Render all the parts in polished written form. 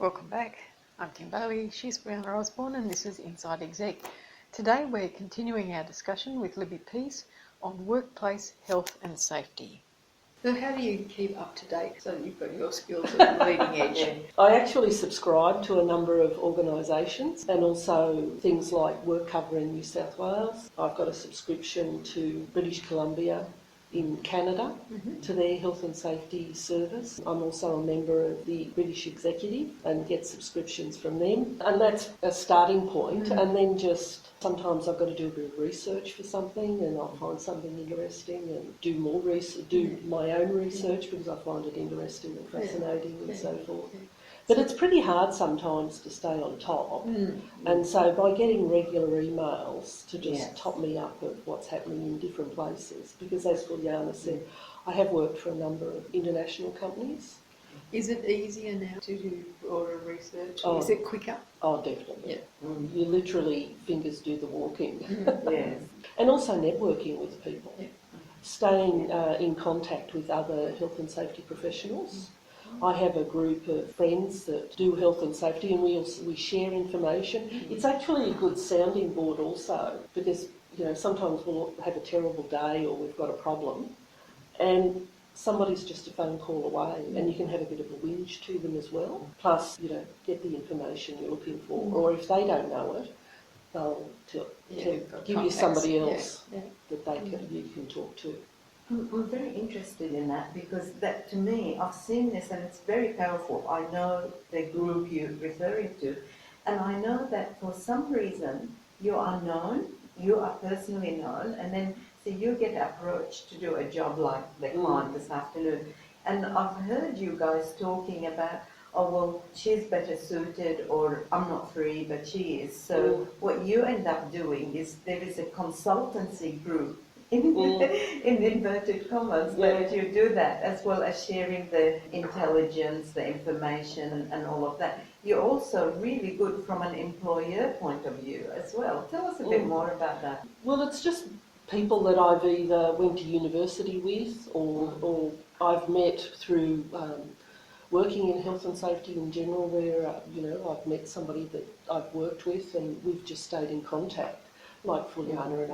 Welcome back. I'm Kim Bailey, she's Brianna Osborne, and this is Inside Exec. Today we're continuing our discussion with Libby Pease on workplace health and safety. So how do you keep up to date so that you've got your skills at the leading edge? I actually subscribe to a number of organisations and also things like WorkCover in New South Wales. I've got a subscription to British Columbia in Canada to their health and safety service. I'm also a member of the British Executive and get subscriptions from them. And that's a starting point. And then just sometimes I've got to do a bit of research for something and I'll find something interesting and do more research, do my own research because I find it interesting and fascinating and so forth. But it's pretty hard sometimes to stay on top. And so by getting regular emails to just top me up of what's happening in different places, because as Juliana said, I have worked for a number of international companies. Is it easier now to do broader research? Is it quicker? Oh, definitely. You literally, fingers do the walking. Yes. And also networking with people. Staying in contact with other health and safety professionals. I have a group of friends that do health and safety and we share information. It's actually a good sounding board also because, sometimes we'll have a terrible day or we've got a problem and somebody's just a phone call away and you can have a bit of a whinge to them as well. Plus, get the information you're looking for. Or if they don't know it, they'll give you somebody else that you can talk to. I'm very interested in that because that to me, I've seen this and it's very powerful. I know the group you're referring to and I know that for some reason you are known, you are personally known and then so you get approached to do a job like the client this afternoon. And I've heard you guys talking about, oh, well, she's better suited or I'm not free, but she is. So what you end up doing is there is a consultancy group in inverted commas that you do that as well as sharing the intelligence, the information and all of that. You're also really good from an employer point of view as well. Tell us a bit more about that. Well, it's just people that I've either went to university with or I've met through working in health and safety in general where, I've met somebody that I've worked with and we've just stayed in contact, like Juliana and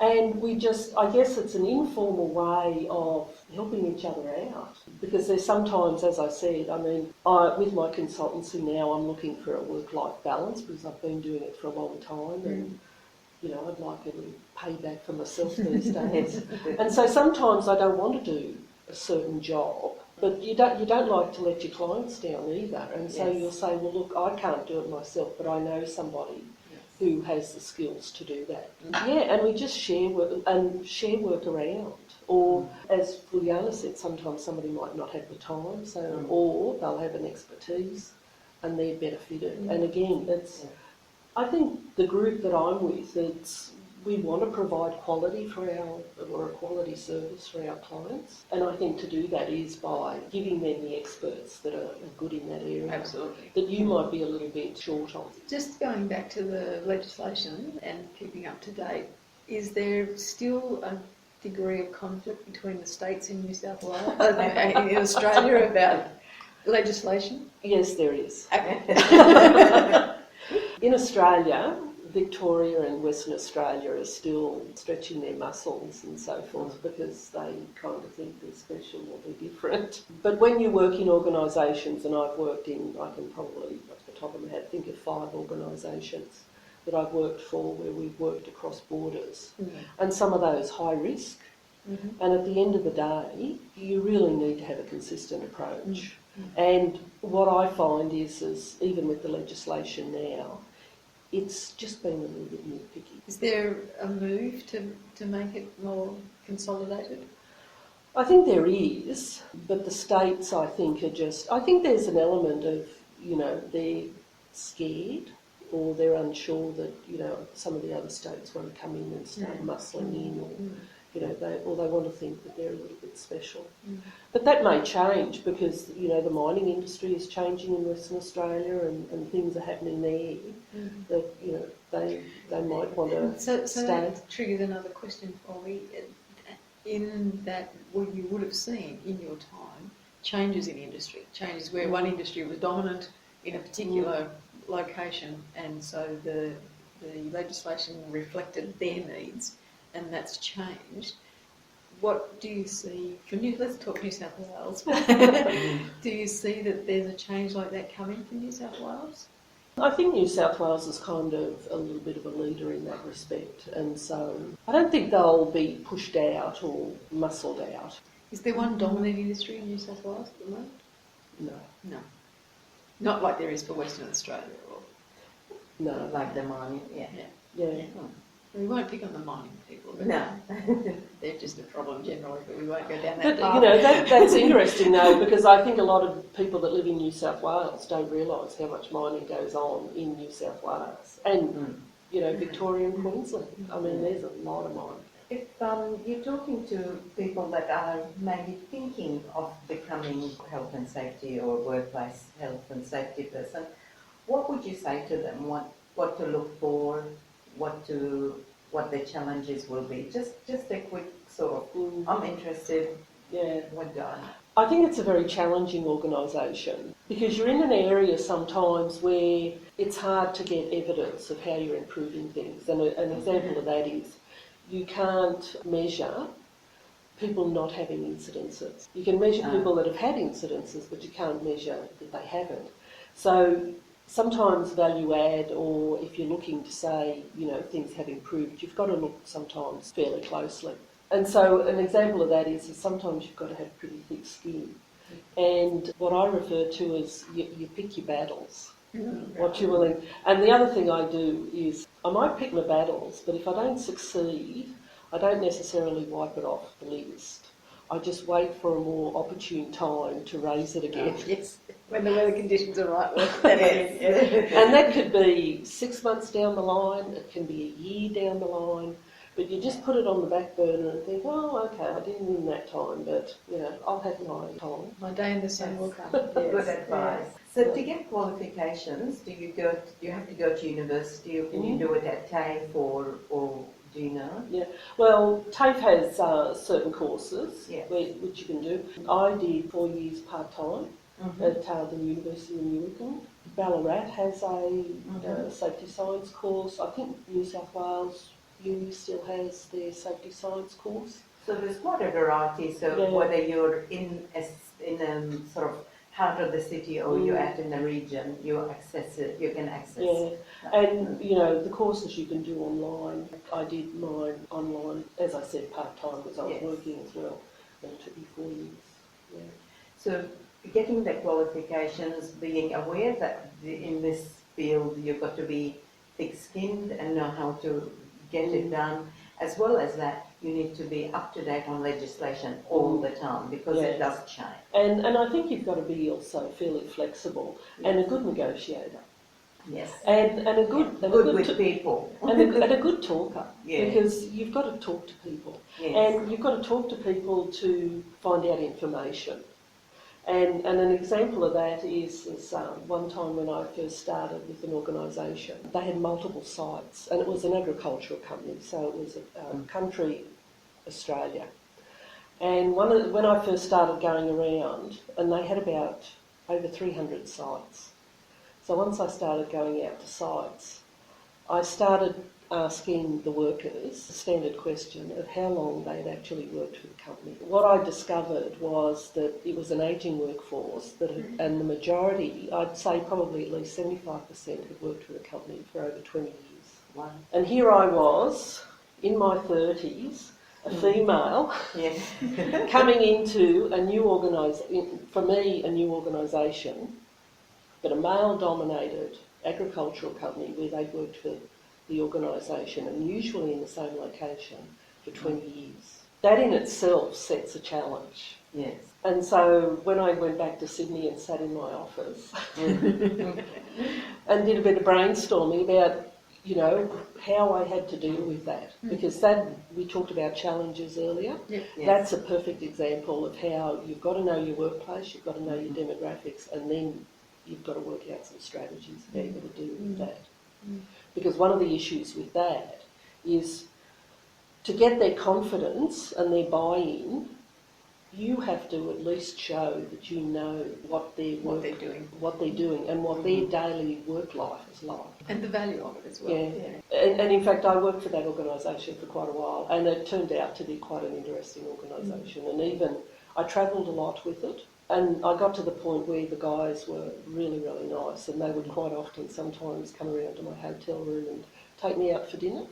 I. And we just, I guess it's an informal way of helping each other out. Because there's sometimes, as I said, with my consultancy now, I'm looking for a work-life balance because I've been doing it for a long time and I'd like a little payback for myself these days. And so sometimes I don't want to do a certain job, but you don't like to let your clients down either. And so you'll say, well, look, I can't do it myself, but I know somebody who has the skills to do that. And we just share work around. Or, as Juliana said, sometimes somebody might not have the time, or they'll have an expertise and they're better fitted. And again, I think the group that I'm with, we want to provide quality or a quality service for our clients. And I think to do that is by giving them the experts that are good in that area. Absolutely. That you might be a little bit short on. Just going back to the legislation and keeping up to date, is there still a degree of conflict between the states in New South Wales, in Australia about legislation? Yes, there is. In Australia, Victoria and Western Australia are still stretching their muscles and so forth because they kind of think they're special or they're different. But when you work in organisations, and I've worked in, I can probably, off the top of my head, think of 5 organisations that I've worked for where we've worked across borders. And some of those high risk. And at the end of the day, you really need to have a consistent approach. And what I find is even with the legislation now, it's just been a little bit nitpicky. Is there a move to make it more consolidated? I think there is, but the states, I think there's an element of, they're scared or they're unsure that, some of the other states want to come in and start muscling in or, they want to think that they're a little bit special. But that may change because, the mining industry is changing in Western Australia and things are happening there that, they might want to stay. So that triggers another question for me. In that, what you would have seen in your time, changes in industry, changes where one industry was dominant in a particular location, and so the legislation reflected their needs, and that's changed. What do you see for let's talk New South Wales. Do you see that there's a change like that coming for New South Wales? I think New South Wales is kind of a little bit of a leader in that respect, and so I don't think they'll be pushed out or muscled out. Is there one dominant industry in New South Wales at the moment? No. No. Not like there is for Western Australia or... No. Like the mining, yeah. Yeah. We won't pick on the mining people. No. They're just a problem generally, but we won't go down that But, path. you know, that's interesting though, because I think a lot of people that live in New South Wales don't realise how much mining goes on in New South Wales and, you know, Victoria and Queensland. I mean, there's a lot of mining. If you're talking to people that are maybe thinking of becoming health and safety or workplace health and safety person, what would you say to them? What to look for? What the challenges will be? Just a quick sort of, I'm interested. Yeah. What do I know? I think it's a very challenging organisation because you're in an area sometimes where it's hard to get evidence of how you're improving things. And an example of that is you can't measure people not having incidences. You can measure people that have had incidences, but you can't measure that they haven't. So sometimes value add, or if you're looking to say, you know, things have improved, you've got to look sometimes fairly closely. And so an example of that is sometimes you've got to have pretty thick skin. And what I refer to as you pick your battles, what you're willing. And the other thing I do is I might pick my battles, but if I don't succeed, I don't necessarily wipe it off the list. I just wait for a more opportune time to raise it again. Yes, when the weather conditions are right. And that could be 6 months down the line, it can be a year down the line, but you just put it on the back burner and think, oh, okay, I didn't win that time, but, you know, I'll have my time. My day in the sun will come. Good advice. So to get qualifications, do you have to go to university, or can you do it at TAFE or do you know? Yeah, well, TAFE has certain courses which you can do. I did 4 years part-time at the University of Newcombe. Ballarat has a safety science course. I think New South Wales Uni still has their safety science course. So there's quite a variety. So whether you're in a sort of heart of the city or you're out in the region, you can access. Yeah, and you know the courses you can do online. I did mine online, as I said, part-time because I was working as well, and it took me 4 years. Yeah. So getting the qualifications, being aware that in this field you've got to be thick-skinned and know how to get it done, as well as that you need to be up to date on legislation all the time because it does change. And I think you've got to be also fairly flexible and a good negotiator. Yes. And a good with people. and a good talker. Because you've got to talk to people. Yes. And you've got to talk to people to find out information. And an example of that is one time when I first started with an organisation, they had multiple sites, and it was an agricultural company, so it was a country, Australia. And when I first started going around, and they had about over 300 sites. So once I started going out to sites, I started asking the workers a standard question of how long they had actually worked for the company. What I discovered was that it was an ageing workforce, and the majority, I'd say probably at least 75% had worked for the company for over 20 years. Wow. And here I was, in my 30s, a female, coming into a new organisation, but a male-dominated agricultural company where they'd worked for the organisation and usually in the same location for 20 years. That in itself sets a challenge. Yes. And so when I went back to Sydney and sat in my office and did a bit of brainstorming about, you know, how I had to deal with that, because we talked about challenges earlier. Yes. That's a perfect example of how you've got to know your workplace, you've got to know your demographics, and then you've got to work out some strategies of how you're going to deal with that. Because one of the issues with that is to get their confidence and their buy-in you have to at least show that you know what they're doing, and what their daily work life is like. and the value of it as well. Yeah. And in fact, I worked for that organisation for quite a while, and it turned out to be quite an interesting organisation. And even I travelled a lot with it, and I got to the point where the guys were really, really nice, and they would quite often sometimes come around to my hotel room and take me out for dinner,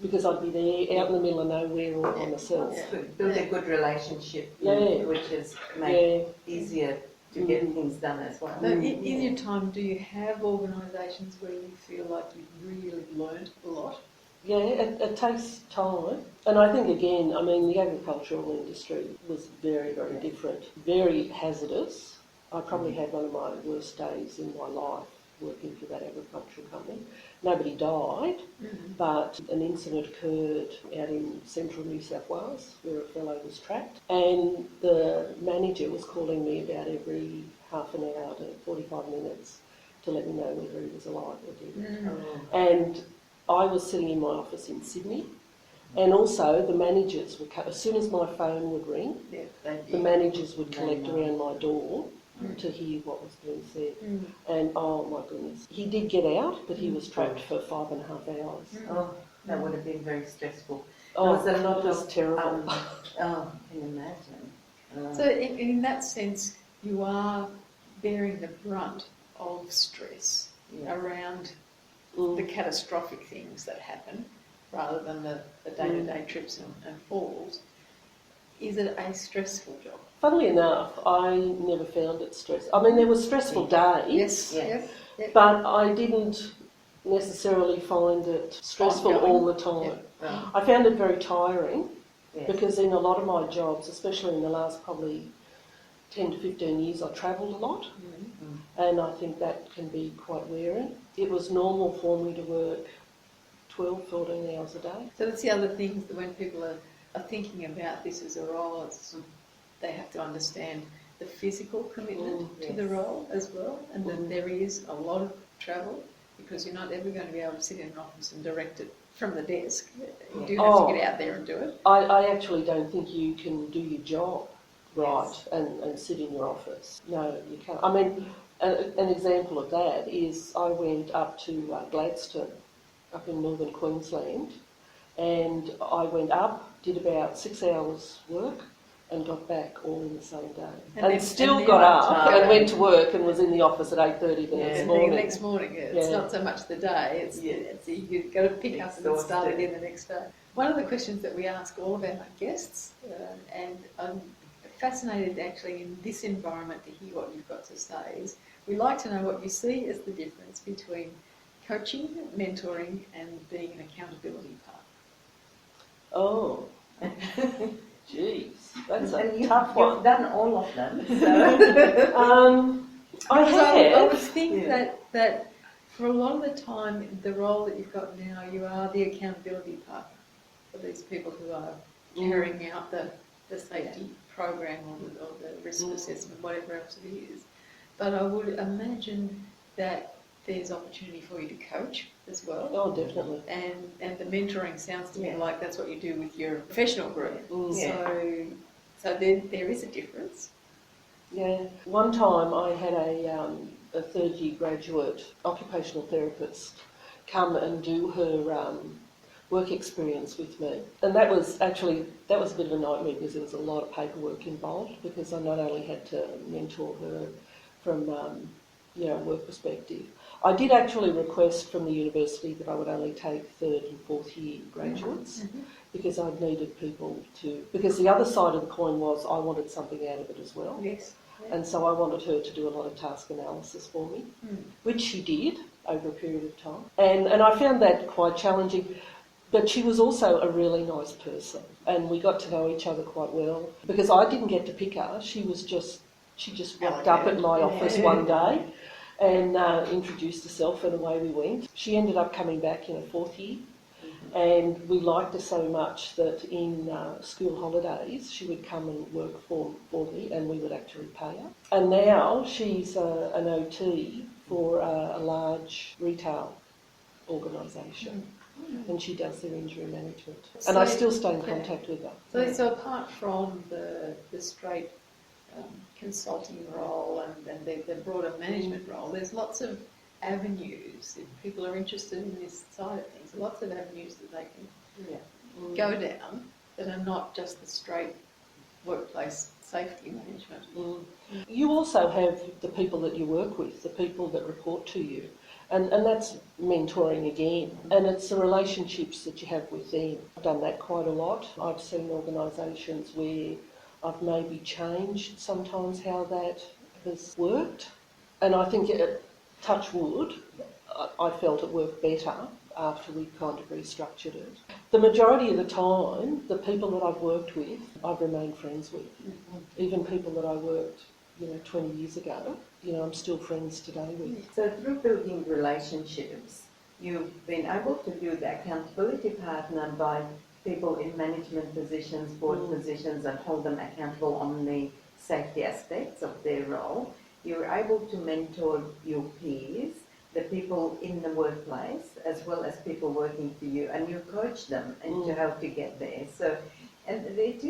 because I'd be there out in the middle of nowhere all by myself. Build a good relationship, which is make it easier to get things done as well. So in your time, do you have organisations where you feel like you've really learned a lot? Yeah, it takes time. And I think, again, I mean, the agricultural industry was very, very different, very hazardous. I probably had one of my worst days in my life working for that agricultural company. Nobody died, but an incident occurred out in central New South Wales where a fellow was trapped, and the manager was calling me about every half an hour to 45 minutes to let me know whether he was alive or dead. And I was sitting in my office in Sydney, and also the managers would come. As soon as my phone would ring, the managers would collect around my door to hear what was being said. And oh my goodness, he did get out, but he was trapped for 5.5 hours. Oh, that would have been very stressful. Oh, There was a lot was of terrible. oh, I can imagine. So in that sense, you are bearing the brunt of stress around the catastrophic things that happen, rather than the day-to-day trips and falls. Is it a stressful job? Funnily enough, I never found it stressful. I mean, there were stressful days, Yes. but I didn't necessarily find it stressful all the time. I found it very tiring because in a lot of my jobs, especially in the last probably 10 to 15 years, I travelled a lot, and I think that can be quite wearing. It was normal for me to work 12, 14 hours a day. So that's the other thing, that when people are thinking about this as a role, they have to understand the physical commitment to the role as well, and that there is a lot of travel, because you're not ever going to be able to sit in an office and direct it from the desk. You do have to get out there and do it. I actually don't think you can do your job right and sit in your office. No, you can't. I mean, an example of that is I went up to Gladstone, up in northern Queensland, and I went up, did about 6 hours work, and got back all in the same day. And still got up and went to work and was in the office at 8:30 the next morning. The next morning, it's not so much the day, it's you've got to pick up and start again the next day. One of the questions that we ask all of our guests, and I'm fascinated actually in this environment to hear what you've got to say, is we like to know what you see as the difference between coaching, mentoring, and being an accountability partner. Oh, jeez, that's a tough one. You've done all of them. So. I would think that for a lot of the time, the role that you've got now, you are the accountability partner for these people who are carrying out the safety program or the risk assessment, whatever else it is. But I would imagine that there's opportunity for you to coach as well. Oh, definitely. And the mentoring sounds to me like that's what you do with your professional group. So there is a difference. Yeah. One time I had a third-year graduate occupational therapist come and do her work experience with me. And that was a bit of a nightmare because there was a lot of paperwork involved, because I not only had to mentor her from a work perspective. I did actually request from the university that I would only take third and fourth year graduates because I needed people to... Because the other side of the coin was I wanted something out of it as well. Yes. And so I wanted her to do a lot of task analysis for me, which she did over a period of time. And I found that quite challenging. But she was also a really nice person, and we got to know each other quite well. Because I didn't get to pick her, she just rocked up at my office one day and introduced herself, and away we went. She ended up coming back in a fourth year, and we liked her so much that in school holidays she would come and work for me, and we would actually pay her. And now she's an OT for a large retail organisation. and she does their injury management. And I still stay in contact with her. So apart from the straight consulting role and the broader management role, there's lots of avenues, if people are interested in this side of things, lots of avenues that they can go down that are not just the straight workplace safety management. You also have the people that you work with, the people that report to you, and that's mentoring again, and it's the relationships that you have with them. I've done that quite a lot. I've seen organisations where I've maybe changed sometimes how that has worked, and I think touch wood, I felt it worked better after we kind of restructured it. The majority of the time, the people that I've worked with, I've remained friends with. Even people that I worked, 20 years ago, I'm still friends today with. So through building relationships, you've been able to do the accountability partner by people in management positions, board positions, and hold them accountable on the safety aspects of their role. You're able to mentor your peers, the people in the workplace, as well as people working for you, and you coach them into how to get there. So, and it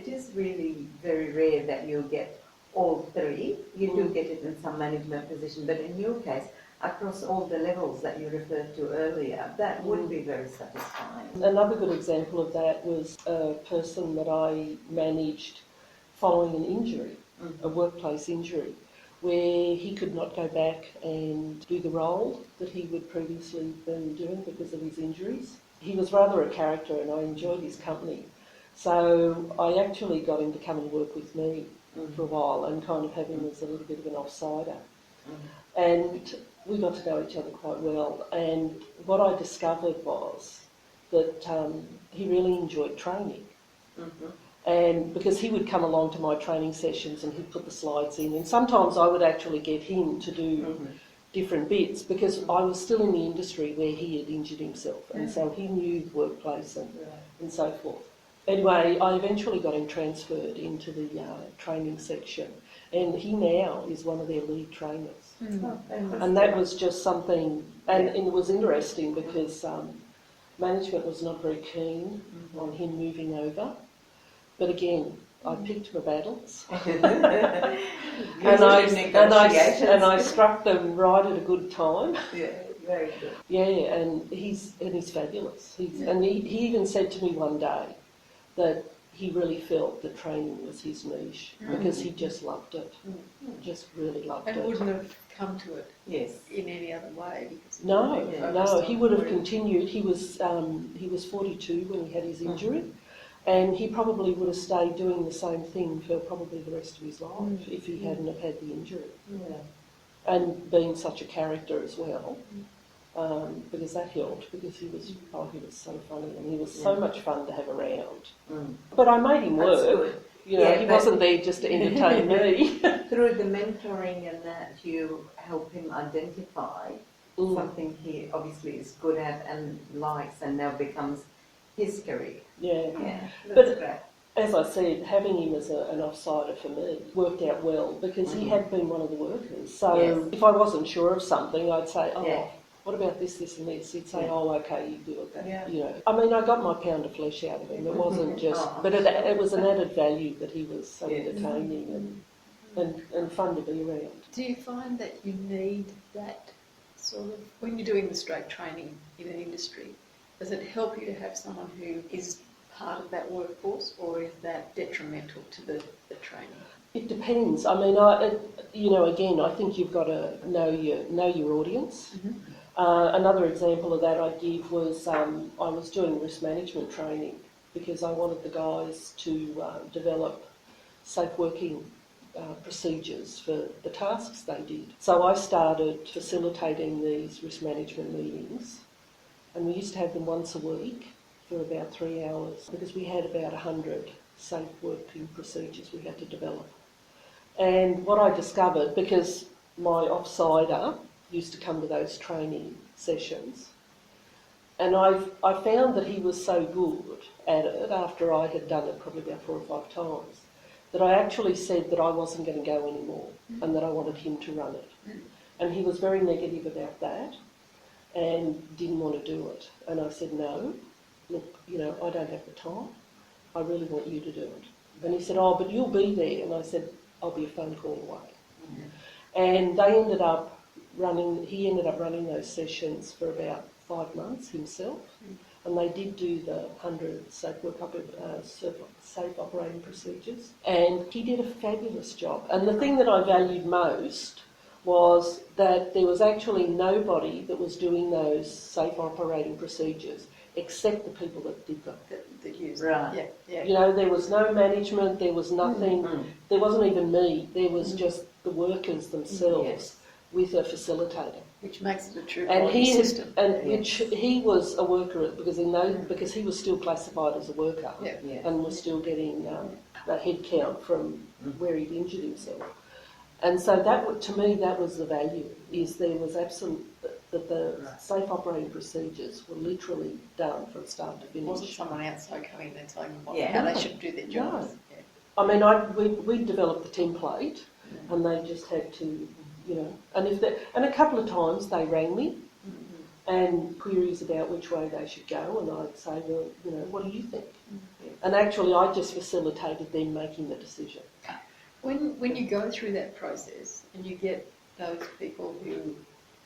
is really very rare that you get all three. You do get it in some management position, but in your case, across all the levels that you referred to earlier, that would be very satisfying. Another good example of that was a person that I managed following an injury, a workplace injury, where he could not go back and do the role that he would previously been doing because of his injuries. He was rather a character and I enjoyed his company. So I actually got him to come and work with me for a while and kind of have him as a little bit of an offsider. And we got to know each other quite well. And what I discovered was that he really enjoyed training. And because he would come along to my training sessions and he'd put the slides in, and sometimes I would actually get him to do different bits because I was still in the industry where he had injured himself, and so he knew the workplace and so forth. Anyway, I eventually got him transferred into the training section, and he now is one of their lead trainers. And that was just something, and it was interesting because management was not very keen on him moving over. But again, I picked my battles, and I struck them right at a good time. Yeah, very good. Yeah, and he's fabulous. And he even said to me one day that he really felt that training was his niche because he just loved it, just really loved it. And wouldn't have come to it in any other way because he would have continued. He was 42 when he had his injury. And he probably would have stayed doing the same thing for probably the rest of his life if he hadn't have had the injury. And being such a character as well, because that helped, because he was so funny and he was so much fun to have around. But I made him work. He wasn't there just to entertain me. Through the mentoring and that, you help him identify something he obviously is good at and likes and now becomes his career. But great. As I said, having him as an offsider for me worked out well because he had been one of the workers. So if I wasn't sure of something, I'd say, what about this, this and this? He'd say, okay, you do it. I mean, I got my pound of flesh out of him. It wasn't just, but it was an added value that he was so entertaining and fun to be around. Do you find that you need that sort of, when you're doing the straight training in an industry, does it help you to have someone who is part of that workforce, or is that detrimental to the training? It depends. I mean, again, I think you've got to know your audience. Another example of that I give was I was doing risk management training because I wanted the guys to develop safe working procedures for the tasks they did. So I started facilitating these risk management meetings. And we used to have them once a week for about 3 hours because we had about 100 safe working procedures we had to develop. And what I discovered, because my offsider used to come to those training sessions, and I found that he was so good at it after I had done it probably about 4 or 5 times, that I actually said that I wasn't going to go anymore and that I wanted him to run it. And he was very negative about that. and didn't want to do it. And I said, no, look, I don't have the time. I really want you to do it. And he said, oh, but you'll be there. And I said, I'll be a phone call away. And he ended up running those sessions for about 5 months himself. And they did do the 100 safe operating procedures. And he did a fabulous job. And the thing that I valued most was that there was actually nobody that was doing those safe operating procedures except the people that did them. That used Right. Yeah. There was no management, there was nothing, there wasn't even me, there was just the workers themselves with a facilitator. Which makes it a true And quality system. he was a worker because he was still classified as a worker and was still getting a head count from where he'd injured himself. And so to me that was the value, is there was that the safe operating procedures were literally done from start to finish. It wasn't someone outside coming in and telling them how No. they should do their jobs. No. I mean, we developed the template, and they just had to, and a couple of times they rang me and queries about which way they should go, and I'd say, well, what do you think? And actually I just facilitated them making the decision. When you go through that process and you get those people who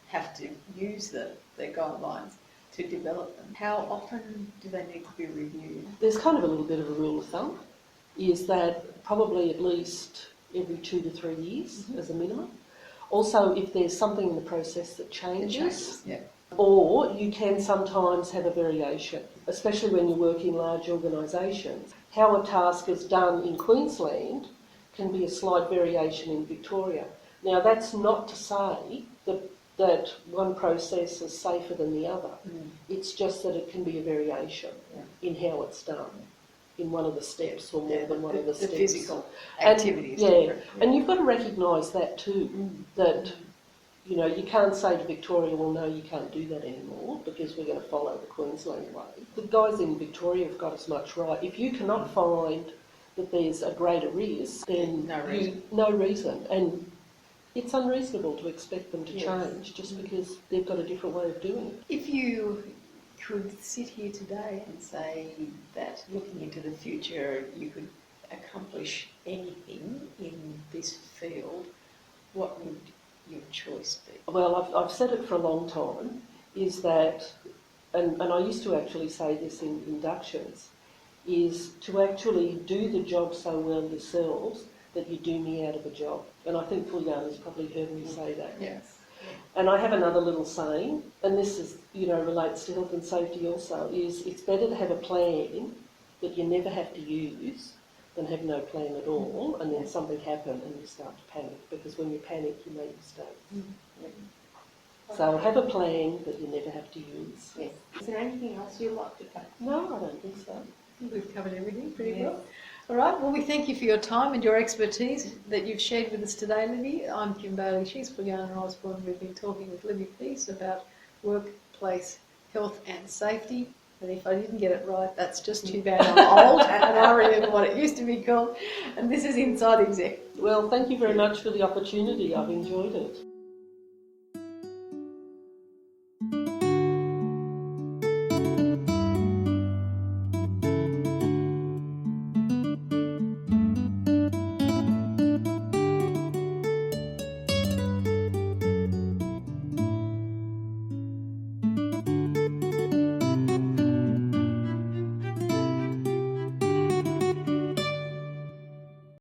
have to use the guidelines to develop them, how often do they need to be reviewed? There's kind of a little bit of a rule of thumb, is that probably at least every 2 to 3 years as a minimum. Also, if there's something in the process that changes, or you can sometimes have a variation, especially when you work in large organisations. How a task is done in Queensland can be a slight variation in Victoria. Now, that's not to say that one process is safer than the other. It's just that it can be a variation in how it's done in one of the steps or more than one of the steps. The physical activities. And you've got to recognise that too, that you can't say to Victoria, well, no, you can't do that anymore because we're going to follow the Queensland way. The guys in Victoria have got as much right. If you cannot find that there's a greater risk, then no reason. And it's unreasonable to expect them to change just because they've got a different way of doing it. If you could sit here today and say that looking into the future you could accomplish anything in this field, what would your choice be? Well, I've said it for a long time, is that, and I used to actually say this in inductions, is to actually do the job so well yourselves that you do me out of a job. And I think Fuliana's probably heard me say that. Yes. And I have another little saying, and this is, relates to health and safety also, is it's better to have a plan that you never have to use than have no plan at all, and then something happen and you start to panic, because when you panic you make mistakes. So have a plan that you never have to use. Yes. Is there anything else you'd like to cover? No, I don't think so. We've covered everything pretty well. All right, well, we thank you for your time and your expertise that you've shared with us today, Libby. I'm Kim Bailey, she's Fuliana Osborne. We've been talking with Libby Pease about workplace health and safety. And if I didn't get it right, that's just too bad. I'm old and I remember what it used to be called. And this is Inside Exec. Well, thank you very much for the opportunity. I've enjoyed it.